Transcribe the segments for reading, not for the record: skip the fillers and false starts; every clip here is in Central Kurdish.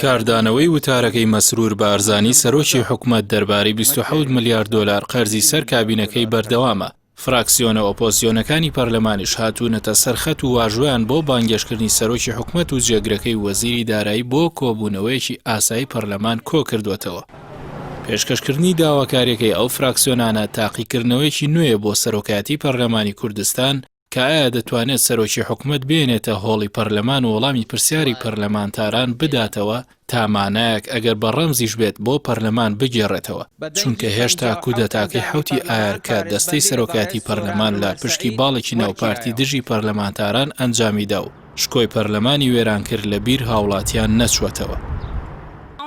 کاردانەوەی وتارەکەی مەسرور بارزانی سەرۆکی حکومەت دەربارەی 27 ملیارد دۆلار قەرزی سەر کابینەکەی بەردەوامە. فراکسیۆنە ئۆپۆزیۆنەکانی پەرلەمانیش هاتوونەتە سەرخەت و واژویان بۆ بانگێشکردنی سەرۆکی حکومەت و جێگرەکەی وەزیری دارایی بۆ کۆبوونەوەیەکی ئاسایی پەرلەمان کۆ کردوێتەوە. پێشکەشکردنی داواکاریەکەی ئەو فراکسیۆنانە تاقیکردنەوەیەکی نوێیە بۆ سەرۆکایەتی پەرلەمانی کوردستان کە ئایا دەتوانێت سەرۆکی حکومەت بێنێتە هۆڵی پەرلەمان و وەڵامی پرسیاری پەرلەمانتاران بداتەوە تا مانایەک ئەگەر بە ڕەمزیش بێت بۆ پەرلەمان بگێڕێتەوە، چونکە هێشتا کودەتاکەی حوتی ئایارکە دەستەی سەرۆکایەتی پەرلەمان لە پشتی باڵێکی ناوپارتی دژی پەرلەمانتاران ئەنجامیدا و شکۆی پەرلەمانی وێران کرد لە بیر هاوڵاتیان نەچوەتەوە.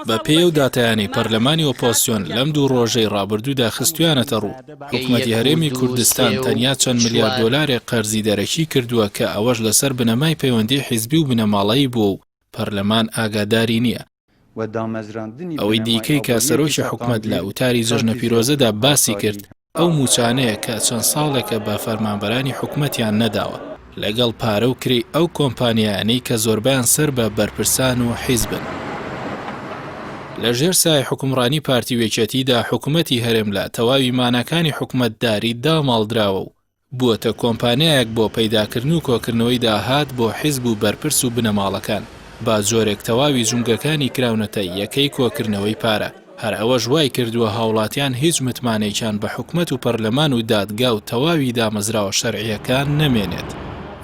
بە پێی و داتایانی پەرلەمانی ئۆپۆزیۆن لەم دوو ڕۆژەی ڕابردوودا خستویانەتە ڕوو. حکومەتی هەرێمی کوردستان تەنیا چەند ملیارد دۆلارێک قەرزی دەرەکی کردووە کە ئەوەش لەسەر بنەمای پەیوەندی حیزبی و بنەماڵەیی بووە و پەرلەمان ئاگاداری نییە. ئەوەی دیکەی کە سەرۆکی حکومەت لە وتاری جەژنە پیرۆزەدا باسی کرد ئەو موچانەیە کە چەند ساڵێکە بە فەرمانبەرانی حکومەتیان نەداوە لەگەڵ پارە و کری ئەو کۆمپانیایانەی کە زۆربیان سەر بە بەرپرسان و حیزبن. لە ژێر سای حکومڕانی پارتی وێکێتیدا حکومەتی هەرێم لە تەواوی مانەکانی حکومەتداری داماڵدراوە و بووەتە کۆمپانیایەک بۆ پەیداکردن و کۆکردنەوەی داهات بۆ حیزب و بەرپرس و بنەماڵەکان با جۆرێک تەواوی جونگەکانی کراونەتە یەکەی کۆکردنەوەی پارە. هەر ئەوەش وای کردووە هاوڵاتیان هیچ متمانەیەکیان بە حکومەت و پەرلەمان و دادگا و تەواوی دامەزراوە شەرعیەکان نەمێنێت.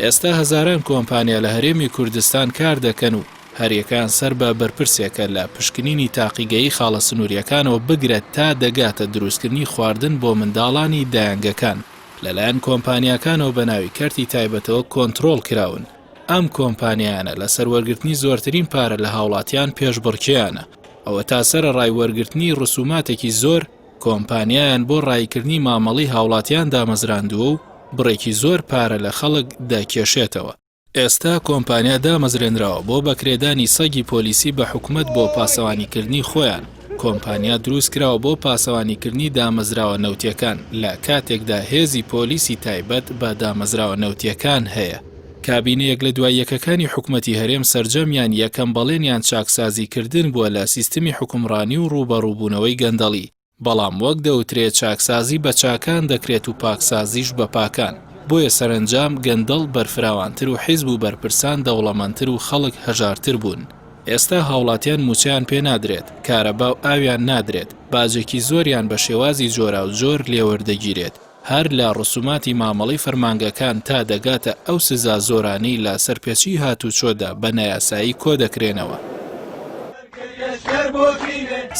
ئێستا هەزاران کۆمپانیا لە هەرێمی کوردستان کار دەکەن و هەریەکان سەر بە بەرپرسێکە لە پشکنینی تاقیگەیی خاڵە سنووریەکانەوە بگرێت تا دەگاتە دروستکردنی خواردن بۆ منداڵانی دایانگەکان لەلایەن کۆمپانیاکانەوە بە ناوی کەرتی تایبەتەوە کۆنتڕۆڵ کراون. ئەم کۆمپانیانە لە سەروەرگرتنی زۆرترین پارە لە هاوڵاتیان پێشبڕکێیانە. ئەوە تا سەرە ڕایوەرگرتنی ڕسوماتێکی زۆر کۆمپانیایان بۆ ڕایکردنی مامەڵی هاوڵاتیان دامەزراندووە و بڕێکی زۆر پارە لە خەڵک دەکێشێتەوە. ئێستا کۆمپانیا دامەزرێنراوە بۆ بەکرێدانی سەگی پۆلیسی بە حکومەت بۆ پاسەوانیکردنی خۆیان. کۆمپانیا دروست کراوە بۆ پاسەوانیکردنی دامەزراوە نەوتیەکان لە کاتێکدا هێزی پۆلیسی تایبەت بە دامەزراوە نەوتیەکان هەیە. کابینەیەک لە دوای یەکەکانی حکومەتی هەرێم سەرجەمیان یەکەم بەڵێنیان چاکسازیکردن بووە لە سیستمی حکومڕانی و ڕوبەڕووبوونەوەی گەندەڵی. بەڵام وەک دەوترێت چاکسازی بە چاکان دەکرێت و پاکسازیش بە پاکان. بۆیە سەرنجام گەندەڵ بەرفراوانتر و حیزب و بەرپرسان دەوڵەمەندتر و خەڵک هەژارتر بوون. ئێستا هاوڵاتیان موچیان پێ نادرێت، کارەبا و ئاویان نادرێت، باجێکی زۆریان بە شێوازی جۆرا و جۆر لێوەردەگیرێت. هەر لە ڕسوماتی مامەڵی فەرمانگەکان تا دەگاتە ئەو سزا زۆرانەی لە سەرپێچی هاتوچۆدا بە نایاسایی کۆ دەکرێنەوە.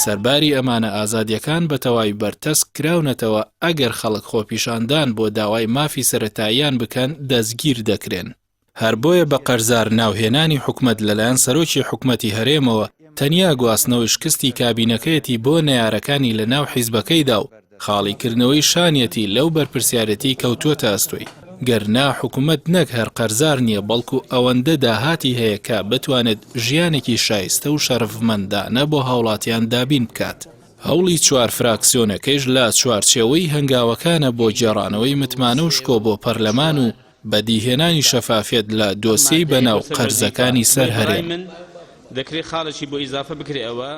سەرباری ئەمانە ئازادیەکان بە تەواوی بەرتەسک کراونەتەوە ئەگەر خەڵک خۆپیشاندان بۆ داوای مافی سەرەتاییان بکەن دەستگیر دەکرێن. هەر بۆیە بە قەرزار ناوهێنانی حکومەت لەلایەن سەرۆکی حکومەتی هەرێمەوە تەنیا گواستنەوەی شکستی کابینەکەیەتی بۆ نەیارەکانی لە ناو حیزبەکەیدا و خاڵیکردنەوەی شانیەتی لەو بەرپرسیارەتی کەوتووەتە ئەستۆی. گەرنا حکومەت نەک هەر قەرزار نییە بەڵکو ئەوەندە داهاتی هەیە کە بتوانێت ژیانێکی شایستە و شەرفمەندانە بۆ هاوڵاتیان دابین بکات. هەوڵی چوار فراکسیۆنەکەیش لە چوارچێوەی هەنگاوەکانە بۆ گێڕانەوەی متمانە و شکۆ بۆ پەرلەمان و بەدیهێنانی شەفافیت لە دۆسیەی بەناو قەرزەکانی سەر هەرێم. دەکرێت خاڵێکی بۆ ئیزافە بکرێ ئەوە